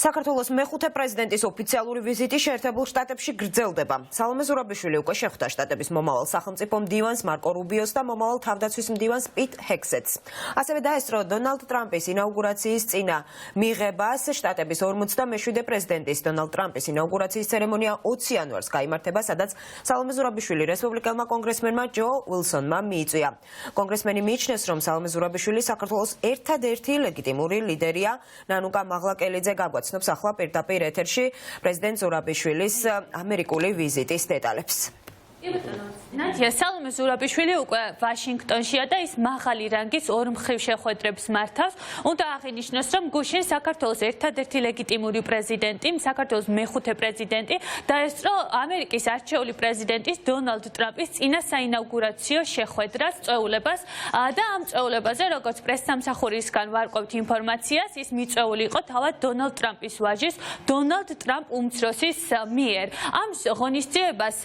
საქართველოს მეხუთე პრეზიდენტის ოფიციალური ვიზიტი შეერთებულ შტატებში გრძელდება. სალომე ზურაბიშვილი უკვე შეხვდა შტატების მომავალ სახელმწიფო მდივანს მარკო რუბიოს და მომავალ თავდაცვის მდივანს პიტ ჰეგსეტს. ასევე დაესწრო დონალდ ტრამპის ინაუგურაციის წინა მიღებას. შტატების 47 პრეზიდენტის დონალდ ტრამპის ინაუგურაციის ცერემონია 20 იანვარს გაიმართება, სადაც სალომე ზურაბიშვილი რესპუბლიკელმა კონგრესმენმა ჯო ვილსონმა მიიწვია. კონგრესმენი მიიჩნევს, რომ სალომე ზურაბიშვილი საქართველოს ერთადერთი ლეგიტიმური ლიდერია. ნანუკა მაღლაკელიძე გაგვაცნობს ახლა პირდაპირ ეთერში პრეზიდენტ ზურაბიშვილის ამერიკული ვიზიტის დეტალებს. ნათია, სალომე ზურაბიშვილი უკვე ვაშინგტონშია და ის მაღალი რანგის ორმხრივ შეხვედრებს მართავს. უნდა აღინიშნოს, რომ გუშინ საქართველოს ერთადერთი ლეგიტიმური პრეზიდენტი, საქართველოს მეხუთე პრეზიდენტი დაესწრო ამერიკის არჩეული პრეზიდენტის დონალდ ტრამპის წინა საინაუგურაციო შეხვედრას, წვეულებას და ამ წვეულებაზე, როგორც პრესსამსახურისგან ვარკვევთ ინფორმაციას, ის მიწვეული იყო თავად დონალდ ტრამპის ვაჟის, დონალდ ტრამპ უმცროსის მიერ. ამ ღონისძიებას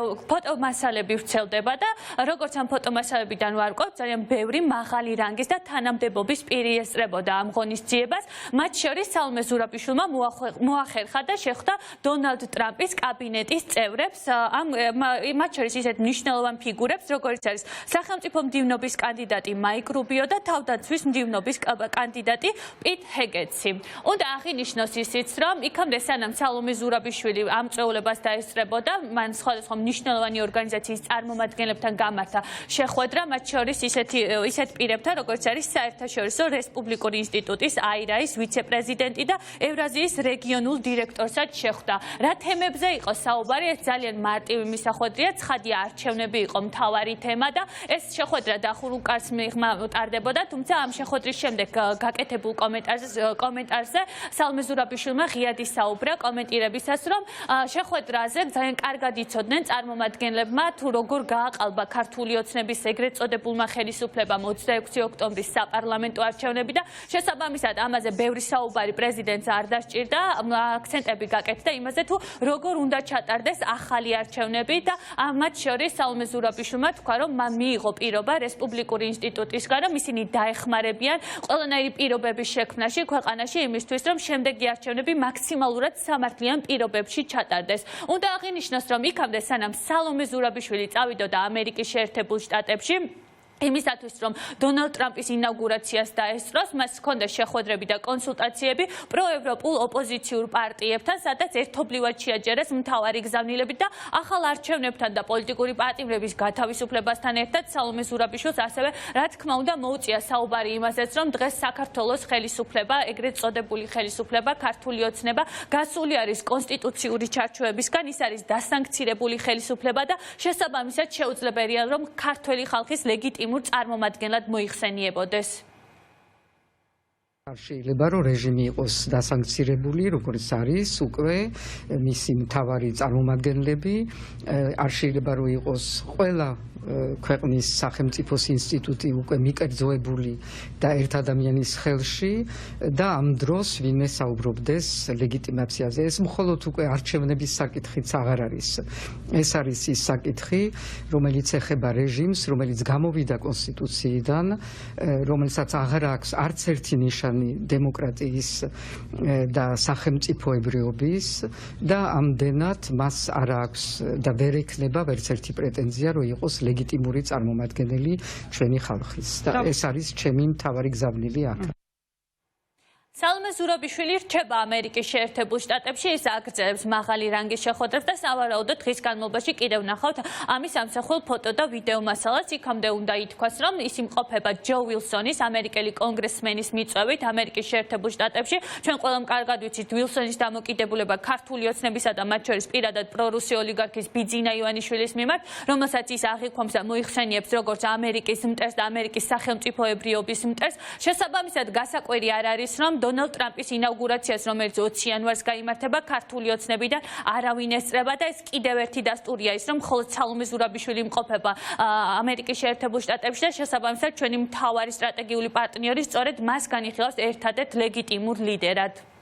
ფოტომასალები ვრცელდება და როგორც ამ ფოტომასალებიდან ვარკვევთ, ძალიან ბევრი მაღალი რანგის და თანამდებობის პირი ესწრებოდა ამ ღონისძიებას. მათ შორის სალომე ზურაბიშვილმა მოახერხა და შეხვდა დონალდ ტრამპის კაბინეტის წევრებს, მათ შორის ისეთ მნიშვნელოვან ფიგურებს, როგორც არის სახელმწიფო მდივნობის კანდიდატი მაიკ რუბიო და თავდაცვის მდივნობის კანდიდატი პიტ ჰეგსეტი. უნდა აღინიშნოს ისიც, რომ იქამდე სანამ სალომე ზურაბიშვილი ამ წვეულებას დაესწრებოდა, მან სხვადასხვა მნიშვნელოვანი ორგანიზაციის წარმომადგენლებთან გამართა შეხვედრა, მათ შორის ისეთ პირებთან, როგორც არის საერთაშორისო რესპუბლიკური ინსტიტუტის AIRA-ის ვიცე-პრეზიდენტი და ევრაზიის რეგიონულ დირექტორსაც შეხვდა. რა თემებზე იყო საუბარი? ეს ძალიან მარტივი მისახვედრია, ცხადია არჩევნები იყო მთავარი თემა და ეს შეხვედრა დახურულ კარს მიღმა ტარდებოდა, თუმცა ამ შეხვედრის შემდეგ გაკეთებულ კომენტარზე სალომე ზურაბიშვილმა ღიად ისაუბრა კომენტირებისას, რომ შეხვედრაზე ძალიან კარგად იცოდნენ წარმომადგენლებმა თუ როგორ გააყალბა ქართული ოცნების ეგრეთ წოდებულმა ხელისუფლებამ 26 ოქტომბრის საპარლამენტო არჩევნები და შესაბამისად ამაზე ბევრი საუბარი პრეზიდენტს არ დასჭირდა, აქცენტები გაკეთდა იმაზე თუ როგორ უნდა ჩატარდეს ახალი არჩევნები და მათ შორის სალომე ზურაბიშვილმა თქვა, რომ მან მიიღო პირობა რესპუბლიკური ინსტიტუტისგან, რომ ისინი დაეხმარებიან ყველანაირი პირობების შექმნაში ქვეყანაში იმისთვის, რომ შემდეგი არჩევნები მაქსიმალურად სამართლიან პირობებში ჩატარდეს. უნდა აღინიშნოს, რომ იქამდე სანამ სალომე ზურაბიშვილი წავიდოდა ამერიკის შეერთებულ შტატებში, იმისათვის, რომ დონალდ ტრამპის ინაუგურაციას დაესწროს, მას ჰქონდა შეხვედრები და კონსულტაციები პროევროპულ ოპოზიციურ პარტიებთან, სადაც ერთობლივად შეაჯერეს მთავარი გზავნილებით და ახალ არჩევნებთან და პოლიტიკური პატიმრების გათავისუფლებასთან ერთად სალომე ზურაბიშვილს ასევე, რა თქმა უნდა, მოუწია საუბარი იმაზეც, რომ დღეს საქართველოს ხელისუფლება, ეგრეთ წოდებული ხელისუფლება, ქართული ოცნება გასული არის კონსტიტუციური ჩარჩოებისგან, ის არის დასანქცირებული ხელისუფლება და შესაბამისად შეუძლებელია, რომ ქართველი ხალხის ლეგიტიმურ წარმომადგენლად მოიხსენიებოდეს. არ შეიძლება რომ რეჟიმი იყოს დასანქცირებული, როგორც არის უკვე მისი მთავარი წარმომადგენლები, არ შეიძლება რომ იყოს ყველა ქვეყნის სახელმწიფოს ინსტიტუტი უკვე მიკერძოებული და ერთ ადამიანის ხელში და ამ დროს ვინმე საუბრობდეს ლეგიტიმაციაზე. ეს მხოლოდ უკვე არჩევნების საკითხიც აღარ არის. ეს არის ის საკითხი, რომელიც ეხება რეჟიმს, რომელიც გამოვიდა კონსტიტუციიდან, რომელსაც აღარ აქვს არც ერთი ნიშანი დემოკრატიის და სახელმწიფოებრიობის და ამდენად მას არ აქვს და ვერ ექნება ვერც ერთი პრეტენზია, რომ იყოს ლეგიტიმური წარმომადგენელი ჩვენი ხალხის და ეს არის ჩემი მთავარი გზავნილი აქ. სალომე ზურაბიშვილი რჩება ამერიკის შეერთებულ შტატებში, ის აგრძელებს მაღალი რანგის შეხვედრებს და სავარაუდოდ დღის განმავლობაში კიდევ ნახავთ ამის ამსახველ ფოტო და ვიდეო მასალას. იქამდე უნდა ითქვას, რომ ის იმყოფება ჯო ვილსონის, ამერიკელი კონგრესმენის მიწვევით ამერიკის შეერთებულ შტატებში. ჩვენ ყველამ კარგად ვიცით ვილსონის დამოკიდებულება ქართული ოცნებისა და მათ შორის პირადად პრორუსი ოლიგარქის ბიძინა ივანიშვილის მიმართ, რომელსაც ის აღიქვამს და მოიხსენიებს როგორც ამერიკის მტერს და ამერიკის სახელმწიფოებრიობის მტერს. შესაბამისად გასაკვირი არ არის, რომ დონალდ ტრამპის ინაუგურაციას, რომელიც 20 იანვარს გაიმართება, ქართული ოცნებიდან არავინ ესწრება და ეს კიდევ ერთი დასტურია ის, რომ მხოლოდ სალომე ზურაბიშვილი იმყოფება ამერიკის შეერთებულ შტატებში და შესაბამისად ჩვენი მთავარი სტრატეგიული პარტნიორი სწორედ მას განიხილავს ერთადერთ ლეგიტიმურ ლიდერად.